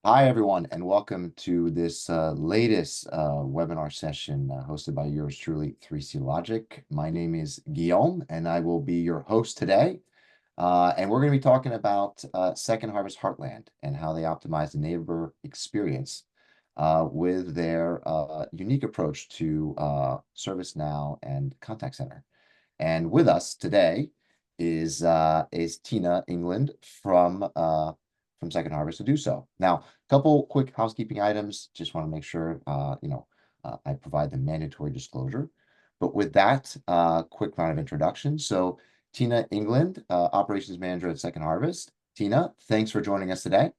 Hi, everyone, and welcome to this latest webinar session hosted by yours truly, 3C Logic. My name is Guillaume, and I will be your host today. And we're going to be talking about Second Harvest Heartland and how they optimize the neighbor experience with their unique approach to ServiceNow and Contact Center. And with us today is Tina England from Second Harvest to do so. Now, a couple quick housekeeping items. Just want to make sure I provide the mandatory disclosure. But with that, quick round of introduction. So Tina England, Operations Manager at Second Harvest. Tina, thanks for joining us today.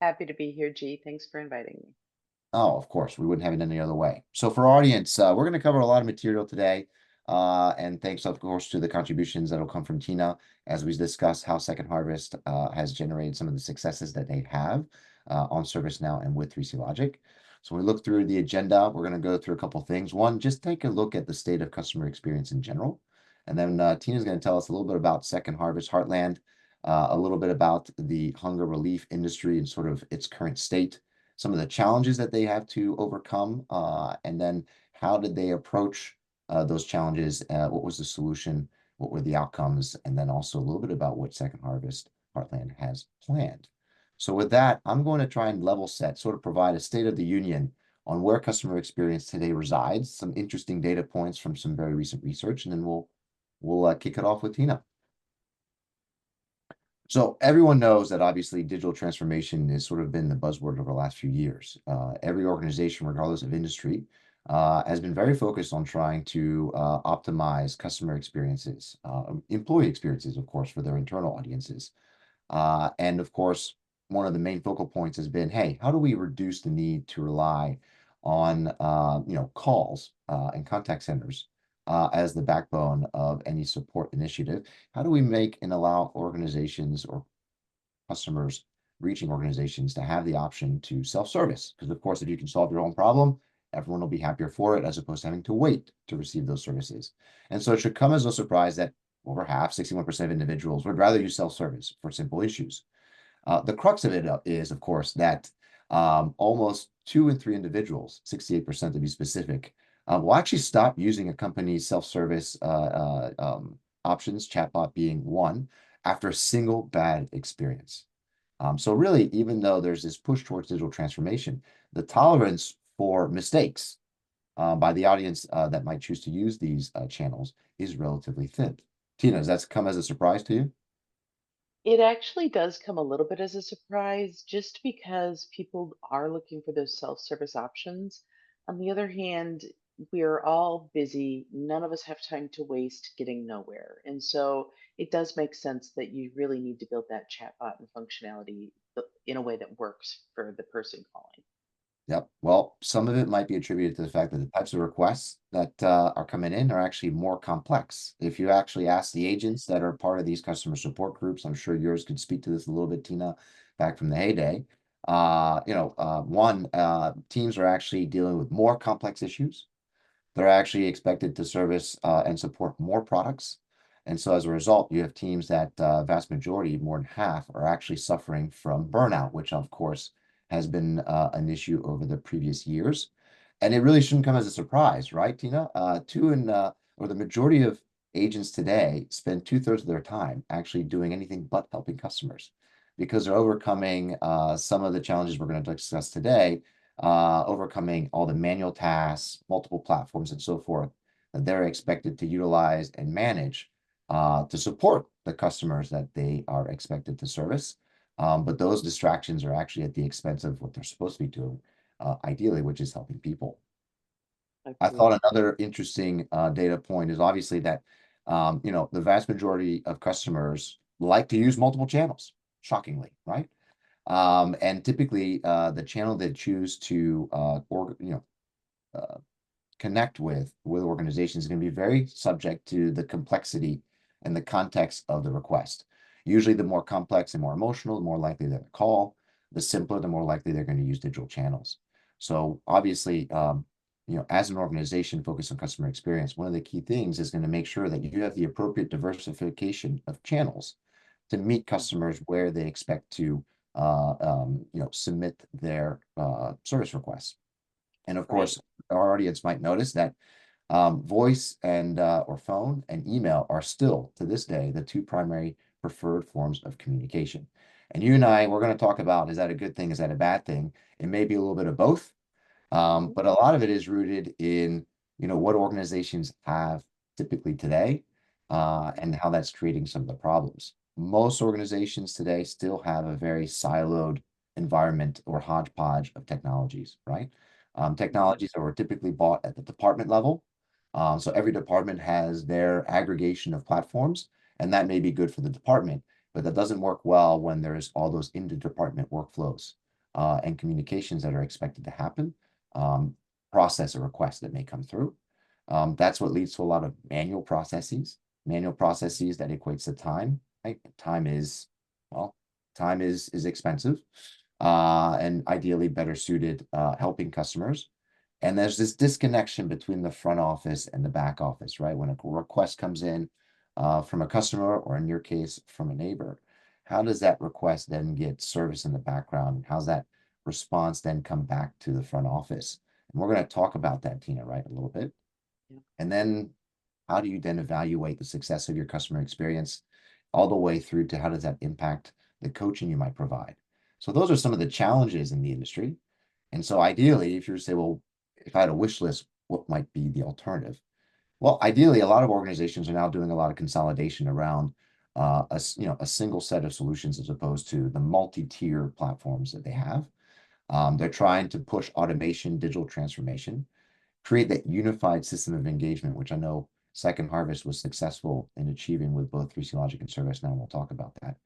Happy to be here, G. Thanks for inviting me. Oh, of course, we wouldn't have it any other way. So for our audience, we're going to cover a lot of material today. And thanks, of course, to the contributions that will come from Tina as we discuss how Second Harvest has generated some of the successes that they have on ServiceNow and with 3C Logic. So when we look through the agenda, we're going to go through a couple of things. One, just take a look at the state of customer experience in general. And then Tina's going to tell us a little bit about Second Harvest Heartland, a little bit about the hunger relief industry and sort of its current state, some of the challenges that they have to overcome, and then how did they approach those challenges? What was the solution? What were the outcomes? And then also a little bit about what Second Harvest Heartland has planned. So with that, I'm going to try and level set, sort of provide a state of the union on where customer experience today resides, some interesting data points from some very recent research, and then we'll kick it off with Tina. So everyone knows that obviously digital transformation has sort of been the buzzword over the last few years. Every organization, regardless of industry, has been very focused on trying to optimize customer experiences, employee experiences, of course, for their internal audiences. And of course, one of the main focal points has been, hey, how do we reduce the need to rely on calls and contact centers as the backbone of any support initiative? How do we make and allow organizations or customers reaching organizations to have the option to self-service? Because of course, if you can solve your own problem, everyone will be happier for it as opposed to having to wait to receive those services. And so it should come as no surprise that over half, 61% of individuals would rather use self-service for simple issues. The crux of it is, of course, that almost 2 in 3 individuals, 68% to be specific, will actually stop using a company's self-service options, chatbot being one, after a single bad experience. So really, even though there's this push towards digital transformation, the tolerance for mistakes by the audience that might choose to use these channels is relatively thin. Tina, does that come as a surprise to you? It actually does come a little bit as a surprise just because people are looking for those self service options. On the other hand, we're all busy. None of us have time to waste getting nowhere. And so it does make sense that you really need to build that chatbot and functionality in a way that works for the person calling. Yep. Well, some of it might be attributed to the fact that the types of requests that are coming in are actually more complex. If you actually ask the agents that are part of these customer support groups, I'm sure yours could speak to this a little bit, Tina, back from the heyday. Teams are actually dealing with more complex issues. They're actually expected to service and support more products. And so as a result, you have teams that vast majority, more than half, are actually suffering from burnout, which of course has been an issue over the previous years. And it really shouldn't come as a surprise, right, Tina? Or the majority of agents today spend 2/3 of their time actually doing anything but helping customers because they're overcoming some of the challenges we're going to discuss today, overcoming all the manual tasks, multiple platforms, and so forth that they're expected to utilize and manage to support the customers that they are expected to service. But those distractions are actually at the expense of what they're supposed to be doing, ideally, which is helping people. I Agreed. thought another interesting data point is obviously that the vast majority of customers like to use multiple channels, shockingly, right? And typically, the channel they choose to uh, connect with organizations is going to be very subject to the complexity and the context of the request. Usually, the more complex and more emotional, the more likely they're to call. The simpler, the more likely they're going to use digital channels. So obviously, as an organization focused on customer experience, one of the key things is going to make sure that you have the appropriate diversification of channels to meet Mhm. customers where they expect to submit their service requests. And of Right. course, our audience might notice that voice and or phone and email are still to this day the two primary preferred forms of communication. And you and I, we're going to talk about, is that a good thing? Is that a bad thing? It may be a little bit of both, Mhm. but a lot of it is rooted in, what organizations have typically today, and how that's creating some of the problems. Most organizations today still have a very siloed environment or hodgepodge of technologies, right? Mhm. Technologies that were typically bought at the department level. So every department has their aggregation of platforms, and that may be good for the department, but that doesn't work well when there's all those inter-department workflows and communications that are expected to happen, um, process a request that may come through. That's what leads to a lot of manual processes that equates to time, right? Well, time is expensive, and ideally better suited helping customers. And there's this disconnection between the front office and the back office, right? When a request comes in from a customer, or in your case, from a neighbor, how does that request then get service in the background? How's that response then come back to the front office? And we're going to talk about that, Tina, right, a little bit. Yeah. And then how do you then evaluate the success of your customer experience all the way through to how does that impact the coaching you might provide? So those are some of the challenges in the industry. And so ideally, if you say, well, if I had a wish list, what might be the alternative? Well, ideally, a lot of organizations are now doing a lot of consolidation around a single set of solutions as opposed to the multi-tier platforms that they have. They're trying to push automation, digital transformation, create that unified system of engagement, which I know Second Harvest was successful in achieving with both 3C Logic and ServiceNow. And we'll talk about that.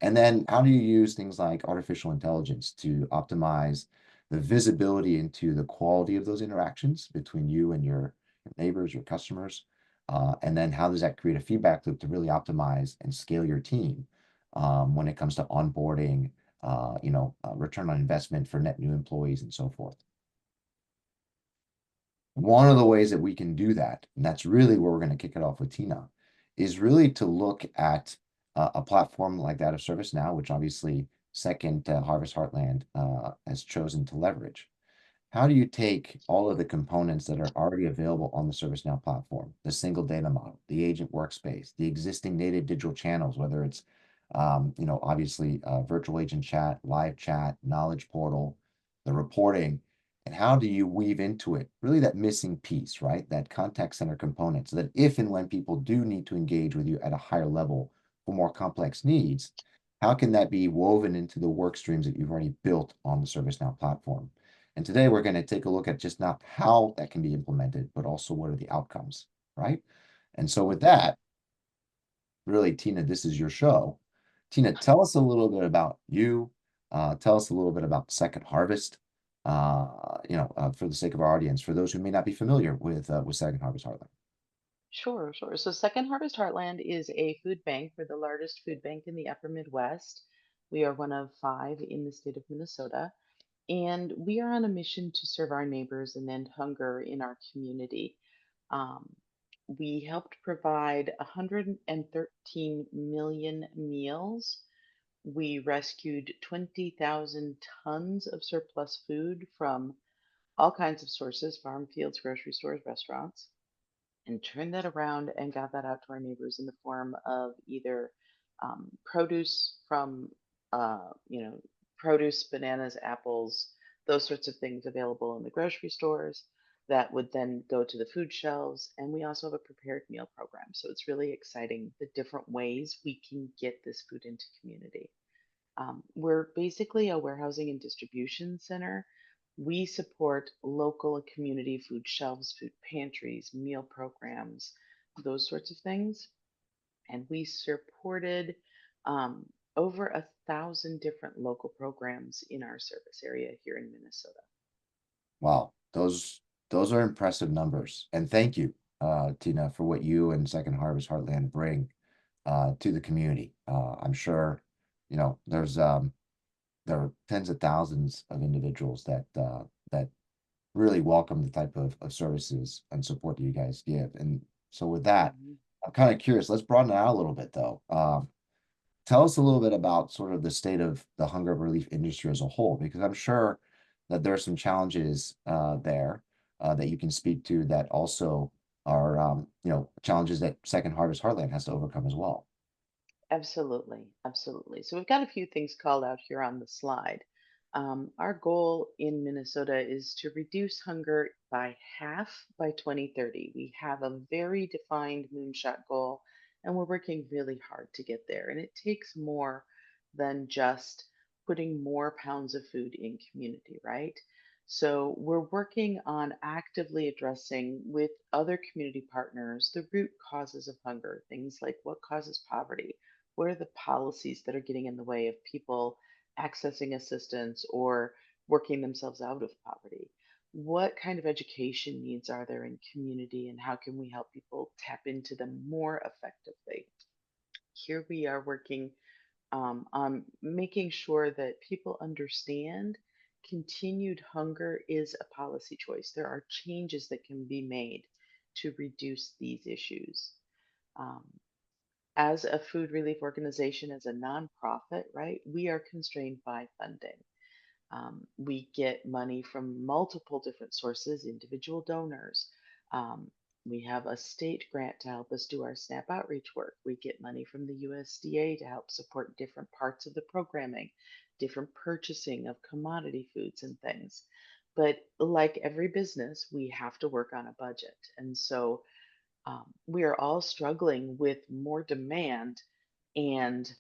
And Mhm. then how do you use things like artificial intelligence to optimize the visibility into the quality of those interactions between you and your neighbors, your customers? And then how does that create a feedback loop to really optimize and scale your team when it comes to onboarding, return on investment for net new employees and so forth? One of the ways that we can do that, and that's really where we're going to kick it off with Tina, is really to look at a platform like that of ServiceNow, which obviously Second Harvest Heartland has chosen to leverage. How do you take all of the components that are already available on the ServiceNow platform, the single data model, the agent workspace, the existing native digital channels, whether it's, obviously virtual agent chat, live chat, knowledge portal, the reporting, and how do you weave into it really that missing piece, right? That contact center component, so that if and when people do need to engage with you at a higher level for more complex needs, how can that be woven into the work streams that you've already built on the ServiceNow platform? And today we're going to take a look at just not how that can be implemented, but also what are the outcomes, right? And so with Mhm. that, really, Tina, this is your show. Tina, tell us a little bit about you. Tell us a little bit about Second Harvest. For the sake of our audience, for those who may not be familiar with Second Harvest Heartland. Sure, sure. So Second Harvest Heartland is a food bank. We're the largest food bank in the upper Midwest. We are one of five in the state of Minnesota. And we are on a mission to serve our neighbors and end hunger in our community. Um, we helped provide 113 million meals. We rescued 20,000 tons of surplus food from all kinds of sources: farm, fields, grocery stores, restaurants, and turned that around and got that out to our neighbors in the form of either produce from, produce, bananas, apples, those sorts of things available in the grocery stores that would then go to the food shelves. And we also have a prepared meal program. So it's really exciting the different ways we can get this food into community. We're basically a warehousing and distribution center. We support local community food shelves, food pantries, meal programs, those sorts of things. And we supported um, over 1,000 different local programs in our service area here in Minnesota. Wow, those are impressive numbers. And thank you, Tina, for what you and Second Harvest Heartland bring to the community. I'm sure, there are tens of thousands of individuals that really welcome the type of services and support that you guys give. And so with that, Mhm. I'm kind of curious. Let's broaden it out a little bit, though. tell us a little bit about sort of the state of the hunger relief industry as a whole, because I'm sure that there are some challenges there that you can speak to that also are challenges that Second Harvest Heartland has to overcome as well. Absolutely, absolutely. So we've got a few things called out here on the slide. Our goal in Minnesota is to reduce hunger by half by 2030. We have a very defined moonshot goal, and we're working really hard to get there. And it takes more than just putting more pounds of food in community, right? So we're working on actively addressing with other community partners the root causes of hunger, things like what causes poverty, what are the policies that are getting in the way of people accessing assistance or working themselves out of poverty? What kind of education needs are there in community, and how can we help people tap into them more effectively? Here we are working on making sure that people understand continued hunger is a policy choice. There are changes that can be made to reduce these issues. Um, as a food relief organization, as a nonprofit, right, we are constrained by funding. We get money from multiple different sources, individual donors. Um, we have a state grant to help us do our SNAP outreach work. We get money from the USDA to help support different parts of the programming, different purchasing of commodity foods and things. But like every business, we have to work on a budget. And so we are all struggling with more demand and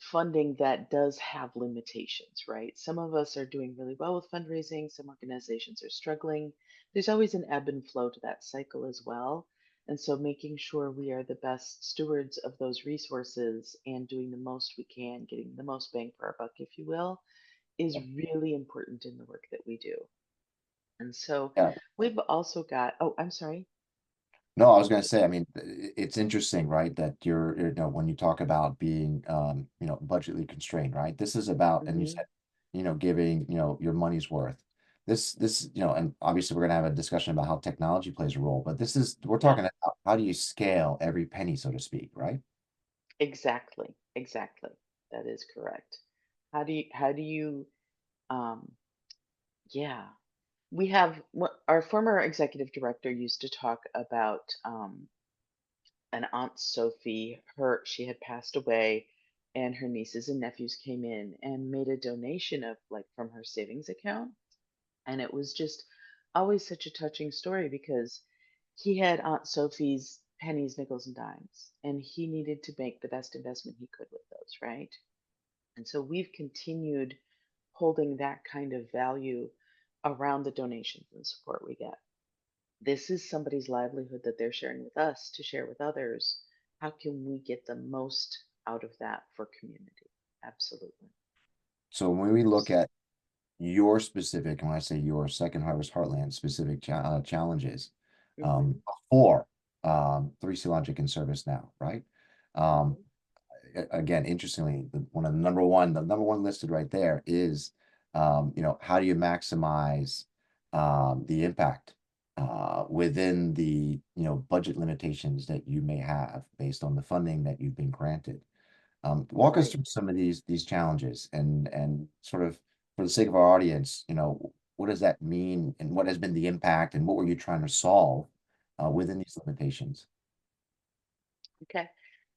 funding that does have limitations, right? Some of us are doing really well with fundraising, some organizations are struggling. There's always an ebb and flow to that cycle as well. And so making sure we are the best stewards of those resources and doing the most we can, getting the most bang for our buck, if you will, is really important in the work that we do. And so Yeah. we've also got, oh, I'm sorry. No, I was going to say, I mean, it's interesting, right, that when you talk about being, budgetly constrained, right? This is about, and you Mhm. said, giving, your money's worth. And obviously we're going to have a discussion about how technology plays a role, but we're Yeah, talking about how do you scale every penny, so to speak, right? exactly. Exactly. That is correct. How do you um yeah. We have what our former executive director used to talk about an Aunt Sophie. She had passed away and her nieces and nephews came in and made a donation of like from her savings account. And it was just always such a touching story because he had Aunt Sophie's pennies, nickels, and dimes, and he needed to make the best investment he could with those, right? And so we've continued holding that kind of value around the donations and support we get. This is somebody's livelihood that they're sharing with us to share with others. How can we get the most out of that for community? Absolutely. So when we look at your specific, and when I say your Second Harvest Heartland specific challenges, Hmm. before 3C Logic and ServiceNow, right? Um, Hmm. Again, interestingly, the number one listed right there is, how do you maximize the impact within the, budget limitations that you may have based on the funding that you've been granted. Walk us Right. through some of these challenges and sort of for the sake of our audience, what does that mean and what has been the impact and what were you trying to solve within these limitations? Okay.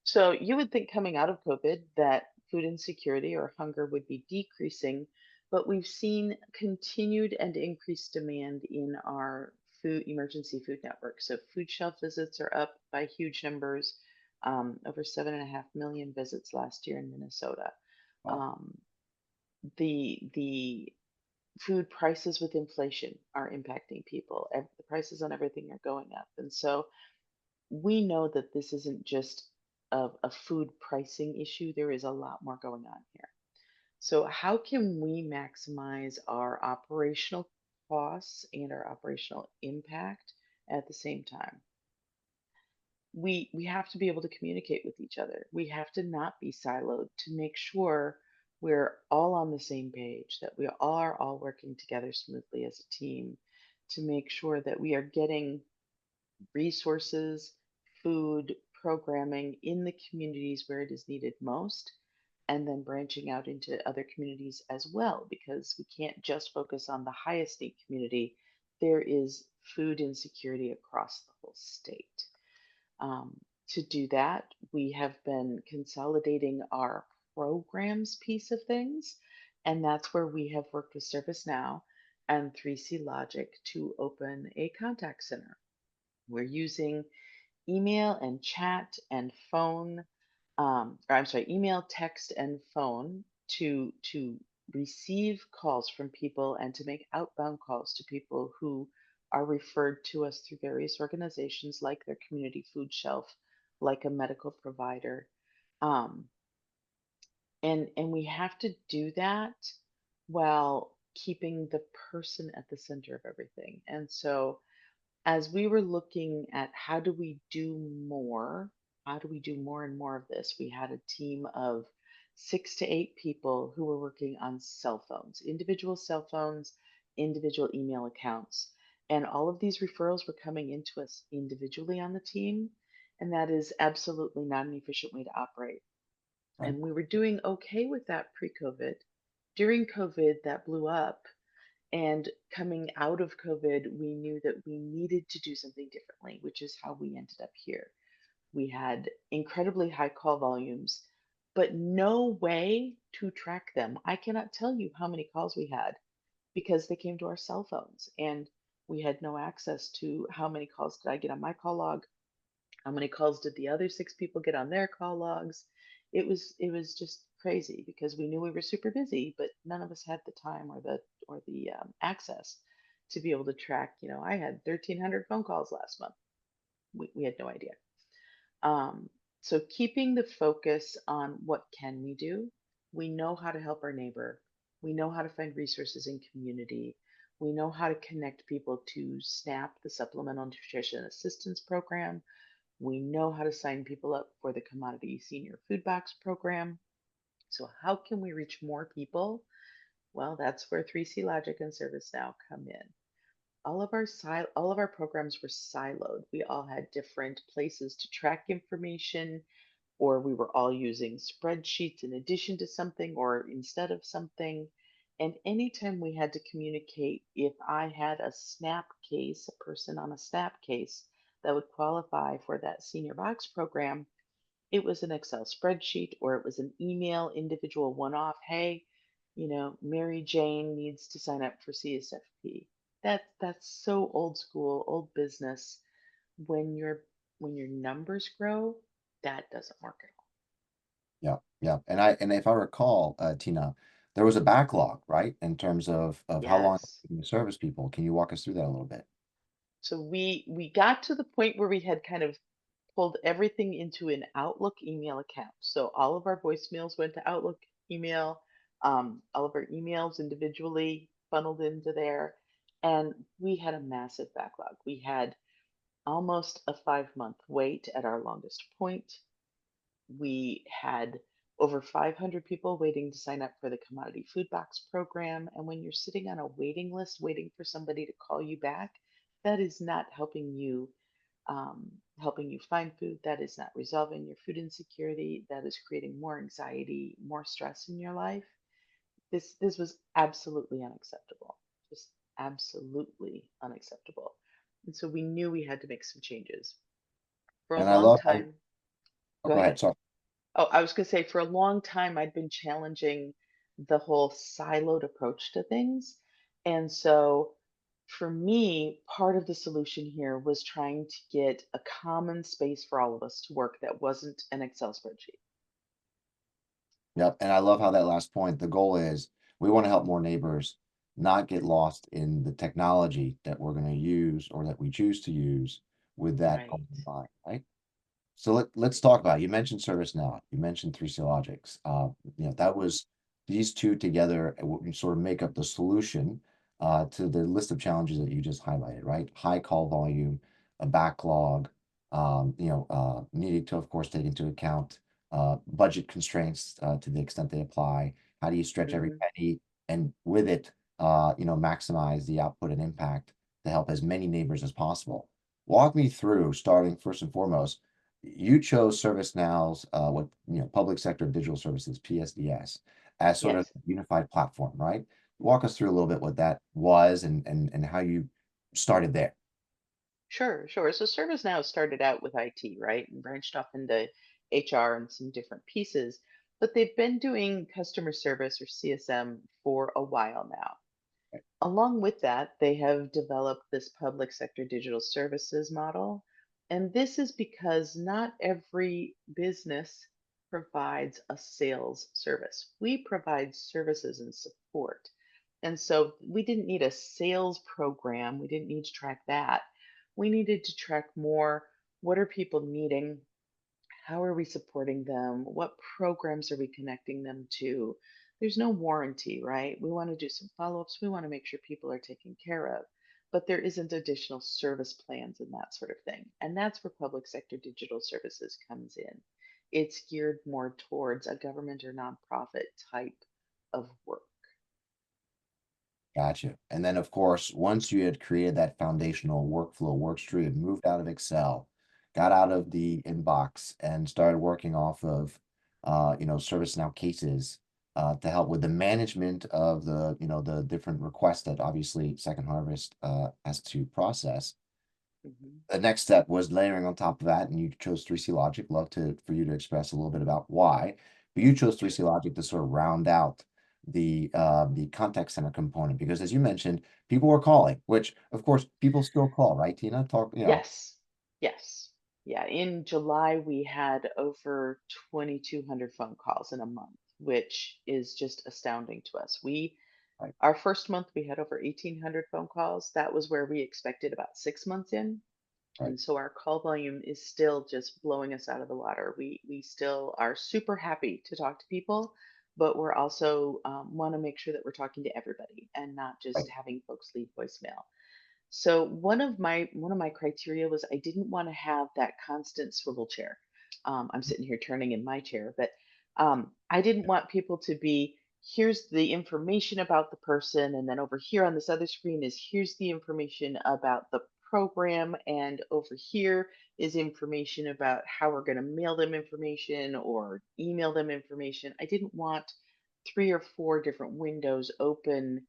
So you would think coming out of COVID that food insecurity or hunger would be decreasing, but we've seen continued and increased demand in our food emergency food network. So food shelf visits are up by huge numbers, over 7.5 million visits last year in Minnesota. Wow. Um, the food prices with inflation are impacting people. The prices on everything are going up, and so we know that this isn't just a food pricing issue. There is a lot more going on here. So, how can we maximize our operational costs and our operational impact at the same time? We have to be able to communicate with each other. We have to not be siloed to make sure we're all on the same page, that we are all working together smoothly as a team to make sure that we are getting resources, food, programming in the communities where it is needed most, and then branching out into other communities as well, because we can't just focus on the highest need community. There is food insecurity across the whole state. To do that, we have been consolidating our programs piece of things, and that's where we have worked with ServiceNow and 3C Logic to open a contact center. We're using email and chat and phone, or I'm sorry, email, text, and phone to receive calls from people and to make outbound calls to people who are referred to us through various organizations like their community food shelf, like a medical provider. Um, and we have to do that while keeping the person at the center of everything. And so as we were looking at how do we do more and more of this, we had a team of 6 to 8 people who were working on cell phones, individual email accounts. And all of these referrals were coming into us individually on the team. And that is absolutely not an efficient way to operate. Right. And we were doing okay with that pre COVID. During COVID, that blew up, and coming out of COVID, we knew that we needed to do something differently, which is how we ended up here. We had incredibly high call volumes, but no way to track them. I cannot tell you how many calls we had because they came to our cell phones, and we had no access to how many calls did I get on my call log, how many calls did the other 6 people get on their call logs. It was just crazy because we knew we were super busy, but none of us had the time or the access to be able to track. I had 1,300 phone calls last month. We had no idea. Um, so keeping the focus on what can we do, we know how to help our neighbor. We know how to find resources in community. We know how to connect people to SNAP, the Supplemental Nutrition Assistance Program. We know how to sign people up for the Commodity Senior Food Box Program. So how can we reach more people? Well, that's where 3C Logic and ServiceNow come in. All of our programs were siloed. We all had different places to track information, or we were all using spreadsheets in addition to something or instead of something. And anytime we had to communicate, if I had a SNAP case, a person on a SNAP case that would qualify for that senior box program, it was an Excel spreadsheet or it was an email individual one off. Hey, Mary Jane needs to sign up for CSFP. That's so old school, old business. When your numbers grow, that doesn't work at all. Yeah, yeah. And if I recall, Tina, there was a backlog, right? In terms of how long Yes. you service people. Can you walk us through that a little bit? So we got to the point where we had kind of pulled everything into an Outlook email account. So all of our voicemails went to Outlook email, all of our emails individually funneled into there, and we had a massive backlog. We had almost a 5-month wait at our longest point. We had over 500 people waiting to sign up for the commodity food box program. And when you're sitting on a waiting list, waiting for somebody to call you back, that is not helping you find food. That is not resolving your food insecurity. That is creating more anxiety, more stress in your life. This was absolutely unacceptable. Just absolutely unacceptable. And so we knew we had to make some changes. For a And I long love, time, oh, go go ahead. ahead. Sorry. Oh, I was going to say, for a long time, I'd been challenging the whole siloed approach to things. And so for me, part of the solution here was trying to get a common space for all of us to work that wasn't an Excel spreadsheet. Yep. And I love how that last point, the goal is we want to help more neighbors not get lost in the technology that we're going to use or that we choose to use with that goal Right. in mind, right? So let's talk about it. You mentioned ServiceNow, you mentioned 3C Logics. That was these two together sort of make up the solution to the list of challenges that you just highlighted, right? High call volume, a backlog, needing to, of course, take into account budget constraints to the extent they apply. How do you stretch every Hmm. penny and with it, maximize the output and impact to help as many neighbors as possible? Walk me through, starting first and foremost, you chose ServiceNow's what public sector digital services (PSDS) as sort of Yes. a unified platform, right? Walk us through a little bit what that was and how you started there. Sure, sure. So ServiceNow started out with IT, right? And branched off into HR and some different pieces, but they've been doing customer service or CSM for a while now. Right, Along with that, they have developed this public sector digital services model. And this is because not every business provides a sales service. We provide services and support. And so we didn't need a sales program. We didn't need to track that. We needed to track more, what are people needing? How are we supporting them? What programs are we connecting them to? There's no warranty, right? We want to do some follow ups. We want to make sure people are taken care of, but there isn't additional service plans and that sort of thing. And that's where public sector digital services comes in. It's geared more towards a government or nonprofit type of work. gotcha. And then, of course, once you had created that foundational workflow work stream, moved out of Excel, got out of the inbox, and started working off of ServiceNow cases to help with the management of the different requests that obviously Second Harvest has to process. Mhm. The next step was layering on top of that, and you chose 3C Logic. Love to for you to express a little bit about why, but you chose 3C Logic to sort of round out the contact center component because, as you mentioned, people were calling, which of course people still call, right, Tina? Yes. Yes. Yeah. In July, we had over 2,200 phone calls in a month, which is just astounding to us. Right, Our first month, we had over 1,800 phone calls. That was where we expected about 6 months in. right, And so our call volume is still just blowing us out of the water. We still are super happy to talk to people, but we're also want to make sure that we're talking to everybody and not right, just having folks leave voicemail. So one of my criteria was I didn't want to have that constant swivel chair. I'm sitting here turning in my chair, but I didn't want people to be here's the information about the person, and then over here on this other screen is here's the information about the program, and over here is information about how we're going to mail them information or email them information. I didn't want three or four different windows open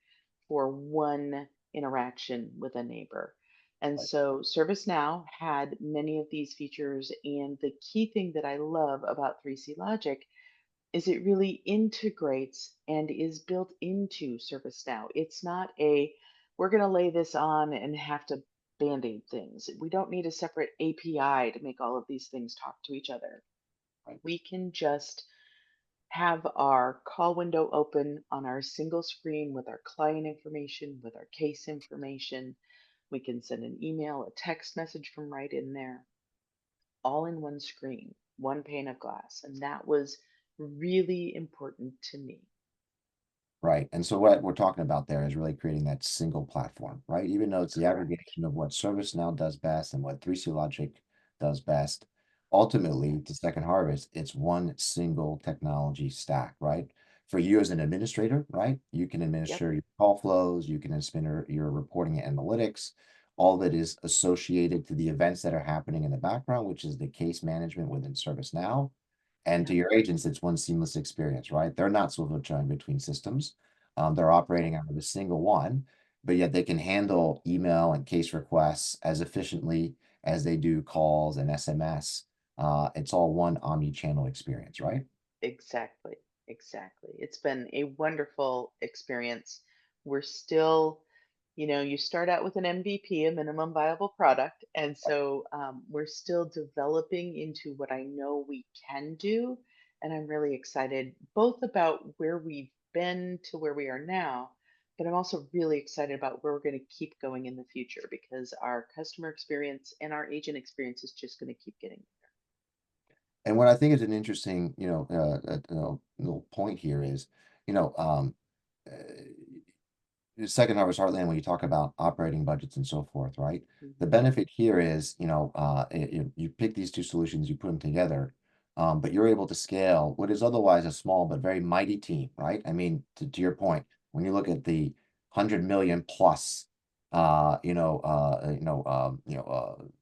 for one interaction with a neighbor. And right, so ServiceNow had many of these features. And the key thing that I love about 3C Logic is it really integrates and is built into ServiceNow. It's not we're going to lay this on and have to band aid things. We don't need a separate API to make all of these things talk to each other. right. We can just have our call window open on our single screen with our client information, with our case information. We can send an email, a text message from right in there, all in one screen, one pane of glass. And that was really important to me. Right, and so what we're talking about there is really creating that single platform, right? Even though it's the Correct. aggregation of what ServiceNow does best and what 3C Logic does best, ultimately, to Yes. Second Harvest, it's one single technology stack, right? For you as an administrator, right? You can Yep. administer your call flows, you can administer your reporting and analytics, all that is associated to the events that are happening in the background, which is the case management within ServiceNow. And to Yep. your agents, it's one seamless experience, right? They're not switching between systems. They're Yep. operating out of a single one, but yet they can handle email and case requests as efficiently as they do calls and SMS. It's all one omni-channel experience, right? Exactly. Exactly. It's been a wonderful experience. We're still, you start out with an MVP, a minimum viable product. And so we're still developing into what I know we can do. And I'm really excited both about where we've been to where we are now, but I'm also really excited about where we're going to keep going in the future because our customer experience and our agent experience is just going to keep getting And what I think is an interesting, little point here is, you know, uh, Second Harvest Heartland, when you talk about operating budgets and so forth, right? better. The benefit here is, you pick these two solutions, you put them together, but you're able to scale what is otherwise a small but very mighty team, right? I mean, to your point, when you look at the 100 million plus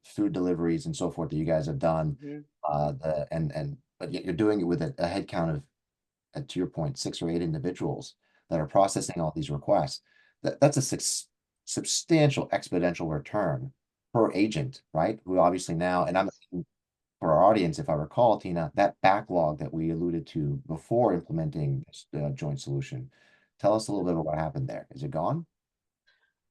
food deliveries and so forth that you guys have done. Hmm. But yet you're doing it with a head count of, to your point, 6 or 8 individuals that are processing all these requests. That's a substantial exponential return per agent, right? Who obviously now, and I'm Yes. for our audience, if I recall, Tina, that backlog that we alluded to before implementing this joint solution. Tell us a little bit about what happened there. Is it gone?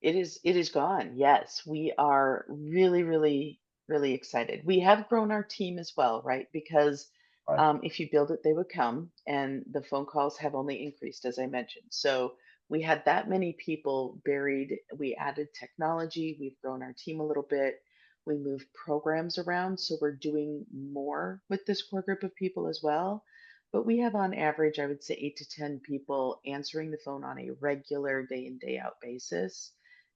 It is gone. Yes, we are really, really, really excited. We have grown our team as well, right? Because Right. if you build it, they would come, and the phone calls have only increased, as I mentioned. So we had that many people buried. We added technology. We've grown our team a little bit. We moved programs around, so we're doing more with this core group of people as well. But we have on average, I would say 8 to 10 people answering the phone on a regular day in, day out basis,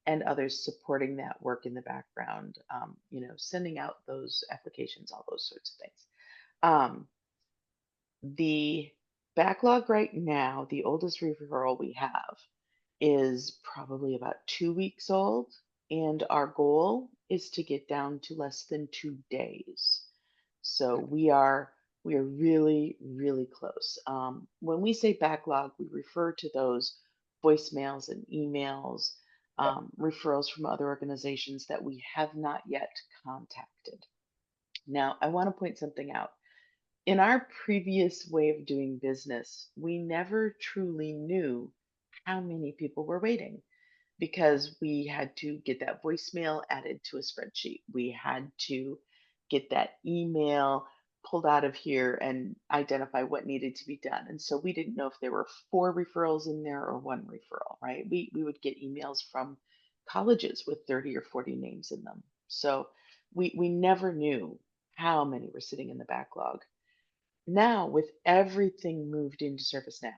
and others supporting that work in the background, sending out those applications, all those sorts of things. Um, the backlog right now, the oldest referral we have is probably about 2 weeks old, and our goal is to get down to less than 2 days. So we are really, really close. When we say backlog, we refer to those voicemails and emails, Yeah. referrals from other organizations that we have not yet contacted. Now, I want to point something out. In our previous way of doing business, we never truly knew how many people were waiting because we had to get that voicemail added to a spreadsheet. We had to get that email pulled out of here and identify what needed to be done. And so we didn't know if there were four referrals in there or one referral, right? We would get emails from colleges with 30 or 40 names in them. So we never knew how many were sitting in the backlog. Now, with everything moved into ServiceNow,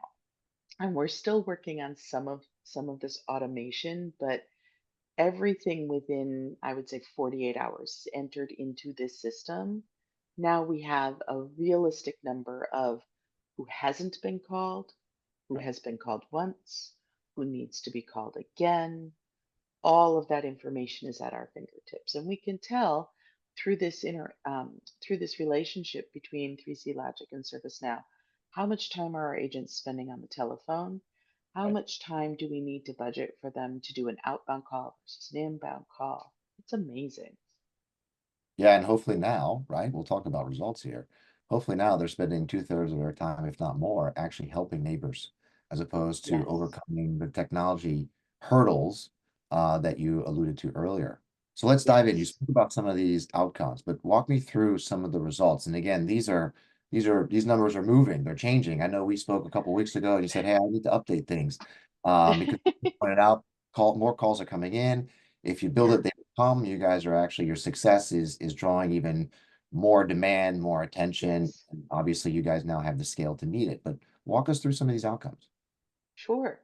and we're still working on some of this automation, but everything within, I would say, 48 hours is entered into this system. Now we have a realistic number of who hasn't been called, who Right. has been called once, who needs to be called again. All of that information is at our fingertips, and we can tell through this relationship between 3C Logic and ServiceNow, how much time are our agents spending on the telephone? How Right. much time do we need to budget for them to do an outbound call versus an inbound call? It's amazing. Yeah, and hopefully now, right? We'll talk about results here. Hopefully now they're spending 2/3 of their time, if not more, actually helping neighbors, as opposed to Yes. overcoming the technology hurdles that you alluded to earlier. So let's dive in. You Yes. spoke about some of these outcomes, but walk me through some of the results. And again, these numbers are moving, they're changing. I know we spoke a couple weeks ago and you said, "Hey, I need to update things," because you pointed out more calls are coming in. If you build it, Yeah. they come. You guys are actually your success is drawing even more demand, more attention. Yes. And obviously, you guys now have the scale to meet it. But walk us through some of these outcomes. Sure.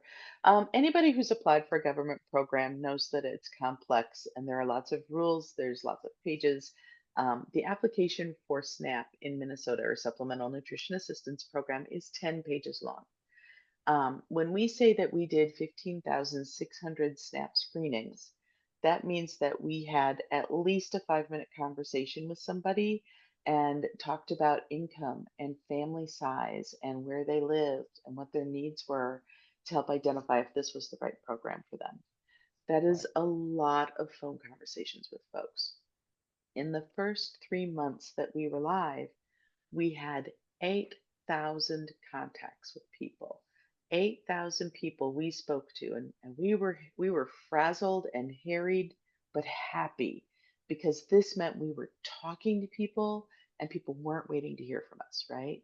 Anybody who's applied for a government program knows that it's complex and there are lots of rules, there's lots of pages. The application for SNAP in Minnesota, or Supplemental Nutrition Assistance Program, is 10 pages long. When we say that we did 15,600 SNAP screenings, that means that we had at least a 5-minute conversation with somebody and talked about income and family size and where they lived and what their needs were to help identify if this was the right program for them. That is Right. a lot of phone conversations with folks. In the first 3 months that we were live, we had 8,000 contacts with people. 8,000 people we spoke to, and we were frazzled and harried but happy because this meant we were talking to people and people weren't waiting to hear from us, right?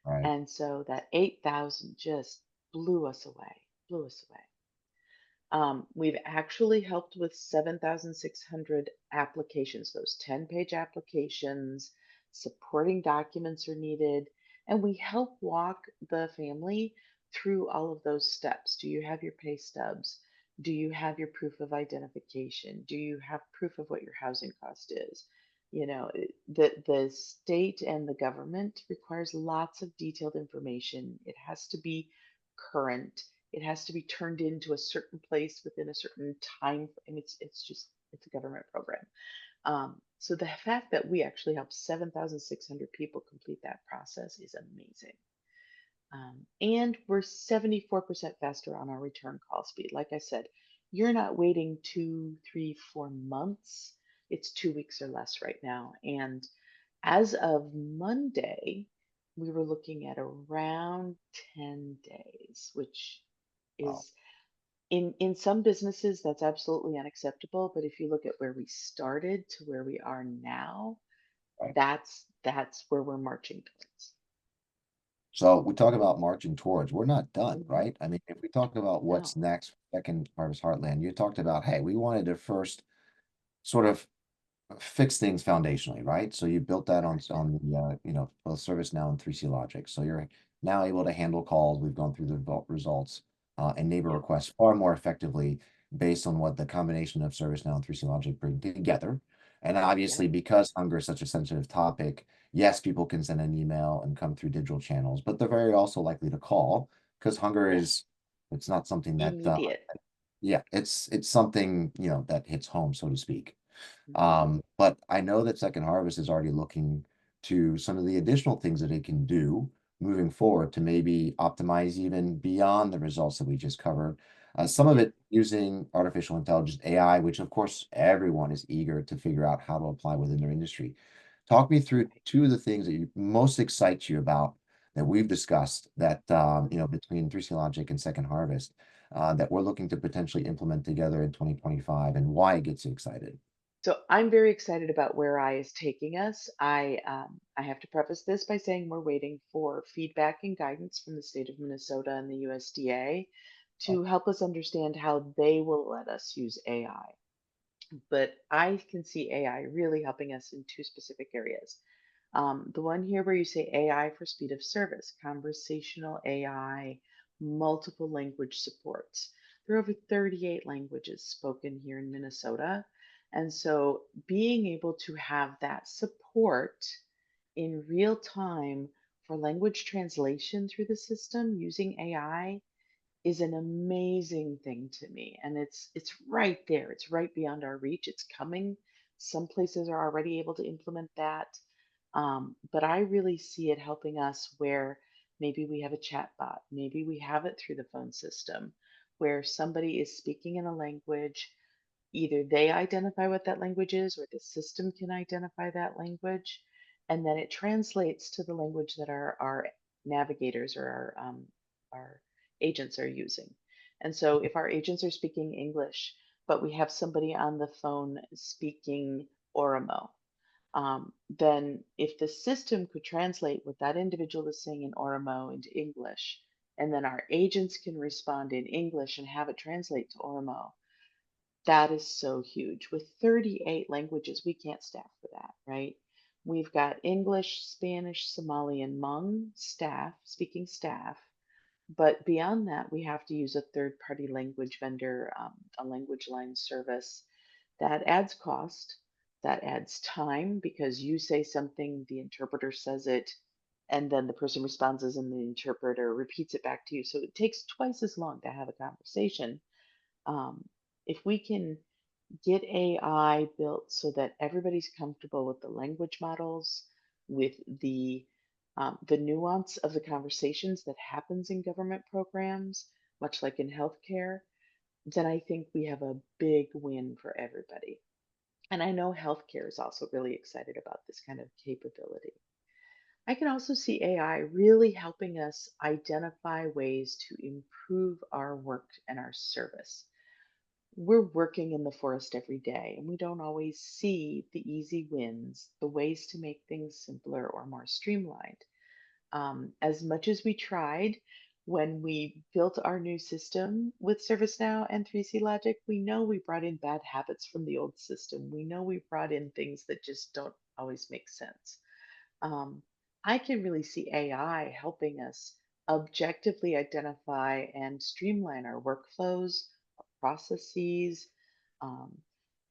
Right. And so that 8,000 just blew us away, blew us away. We've actually helped with 7,600 applications, those 10-page applications. Supporting documents are needed, and we help walk the family through all of those steps. Do you have your pay stubs? Do you have your proof of identification? Do you have proof of what your housing cost is? The state and the government requires lots of detailed information. It has to be current. It has to be turned into a certain place within a certain time frame. It's just it's a government program. So the fact that we actually helped 7,600 people complete that process is amazing. And we're 74% faster on our return call speed. Like I said, you're not waiting 2, 3, 4 months. It's 2 weeks or less right now. And as of Monday, we were looking at around 10 days, which Wow. is in some businesses that's absolutely unacceptable. But if you look at where we started to where we are now, Right. that's where we're marching towards. So we talk about marching towards, we're not done, Hmm. right? I mean, if we talk about what's No. next, Second Harvest Heartland, you talked about, hey, we wanted to first sort of fix things foundationally, right? So you built that on Correct. on the both ServiceNow and 3C Logic. So you're now able to handle calls. We've gone through the results and neighbor Yep. requests far more effectively based on what the combination of ServiceNow and 3C Logic bring together. And Yep. obviously, because hunger is such a sensitive topic, yes, people can send an email and come through digital channels, but they're very also likely to call because hunger Yes. is it's not something that Immediate. yeah, it's something that hits home, so to speak. Hmm. But I know that Second Harvest is already looking to some of the additional things that it can do moving forward to maybe optimize even beyond the results that we just covered. Some of Yep. it using artificial intelligence, AI, which of course everyone is eager to figure out how to apply within their industry. Talk me through Right. two of the things that you most excite you about that we've discussed that between 3C Logic and Second Harvest that we're looking to potentially implement together in 2025 and why it gets you excited. So I'm very excited about where I is taking us. I have to preface this by saying we're waiting for feedback and guidance from the state of Minnesota and the USDA to help us understand how they will let us use AI. But I can see AI really helping us in two specific areas. The one here where you say AI for speed of service, conversational AI, multiple language supports. There are over 38 languages spoken here in Minnesota. And so being able to have that support in real time for language translation through the system using AI is an amazing thing to me, and it's right there. It's right beyond our reach. It's coming. Some places are already able to implement that, but I really see it helping us where maybe we have a chat bot, maybe we have it through the phone system where somebody is speaking in a language. Either they identify what that language is or the system can identify that language, and then it translates to the language that our navigators or our agents are using. And so if our agents are speaking English, but we have somebody on the phone speaking Oromo, then if the system could translate what that individual is saying in Oromo into English, and then our agents can respond in English and have it translate to Oromo, that is so huge. With 38 languages, we can't staff for that, right? We've got English, Spanish, Somali, and Hmong speaking staff. But beyond that, we have to use a third party language vendor, a language line service. That adds cost, that adds time because you say something, the interpreter says it, and then the person responds and the interpreter repeats it back to you. So it takes twice as long to have a conversation. Um, if we can get AI built so that everybody's comfortable with the language models, with the nuance of the conversations that happens in government programs, much like in healthcare, then I think we have a big win for everybody. And I know healthcare is also really excited about this kind of capability. I can also see AI really helping us identify ways to improve our work and our service. We're working in the forest every day, and we don't always see the easy wins, the ways to make things simpler or more streamlined. As much as we tried when we built our new system with ServiceNow and 3C Logic, we know we brought in bad habits from the old system. We know we brought in things that just don't always make sense. um, I can really see AI helping us objectively identify and streamline our workflows, our processes, um,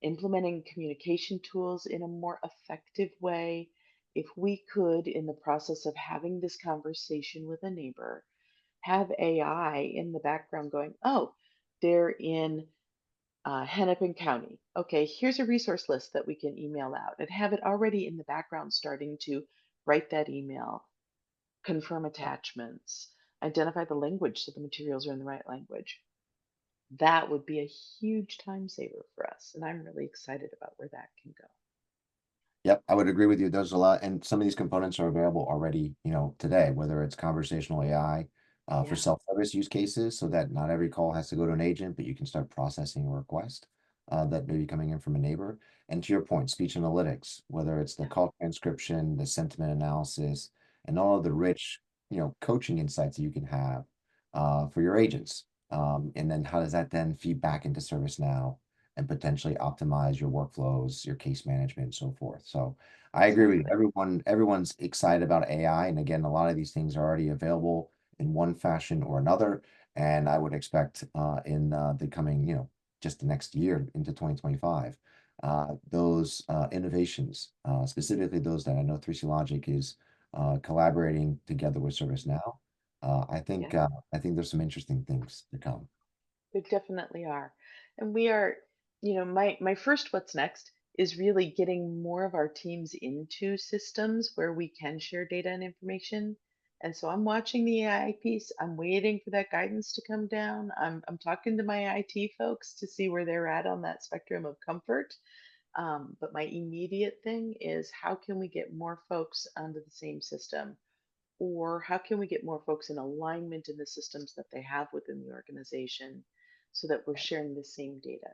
implementing communication tools in a more effective way. If we could, in the process of having this conversation with a neighbor, have AI in the background going, oh, they're in Hennepin County. Okay, here's a resource list that we can email out and have it already in the background starting to write that email, confirm attachments, identify the language so the materials are in the right language. That would be a huge time saver for us. And I'm really excited about where that can go. Yep, I would agree with you. There's a lot, and some of these components are available already, today, whether it's conversational AI for Yeah, self-service use cases, so that not every call has to go to an agent, but you can start processing a request that may be coming in from a neighbor. And to your point, speech analytics, whether it's the yeah, call transcription, the sentiment analysis, and all of the rich, coaching insights that you can have for your agents. And then how does that then feed back into ServiceNow and potentially optimize your workflows, your case management, and so forth. So I agree with you. exactly. Everyone's excited about AI. And again, a lot of these things are already available in one fashion or another. And I would expect in the coming, just the next year into 2025, those innovations, specifically those that I know 3C Logic is collaborating together with ServiceNow. Yeah. I think there's some interesting things to come. There definitely are. And we are, my first what's next is really getting more of our teams into systems where we can share data and information. And so I'm watching the AI piece. I'm waiting for that guidance to come down. I'm talking to my IT folks to see where they're at on that spectrum of comfort. But my immediate thing is how can we get more folks onto the same system? Or how can we get more folks in alignment in the systems that they have within the organization so that we're sharing the same data?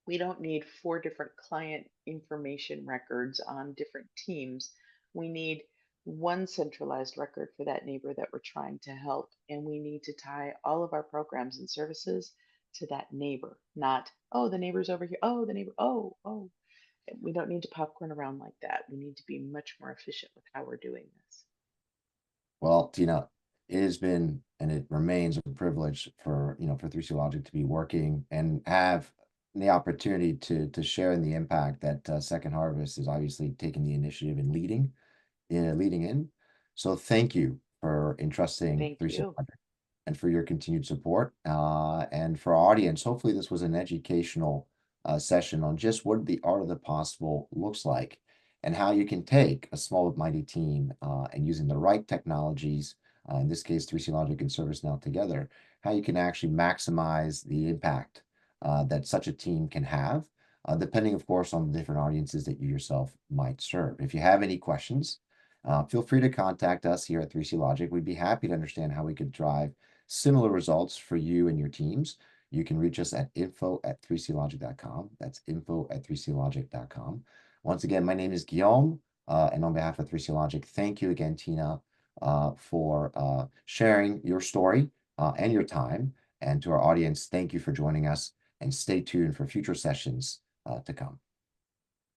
We don't need four different client information records on different teams. We need one centralized record for that neighbor that we're trying to help. And we need to tie all of our programs and services to that neighbor, not, oh, the neighbor's over here. Oh, the neighbor. Oh, oh. We don't need to popcorn around like that. We need to be much more efficient with how we're doing this. Well, Tina, it has been and it remains a privilege for 3C Logic to be working and have the opportunity to share in the impact that Second Harvest is obviously taking the initiative and leading in. So thank you for entrusting Thank 3C you. Logic and for your continued support. And for our audience, hopefully this was an educational session on just what the art of the possible looks like and how you can take a small but mighty team and using the right technologies, in this case, 3C Logic and ServiceNow together, how you can actually maximize the impact that such a team can have, depending, of course, on the different audiences that you yourself might serve. If you have any questions, feel free to contact us here at 3C Logic. We'd be happy to understand how we could drive similar results for you and your teams. You can reach us at info@3clogic.com. That's info@3clogic.com. Once again, my name is Guillaume, and on behalf of 3C Logic, thank you again, Tina, for sharing your story and your time. And to our audience, thank you for joining us, and stay tuned for future sessions to come.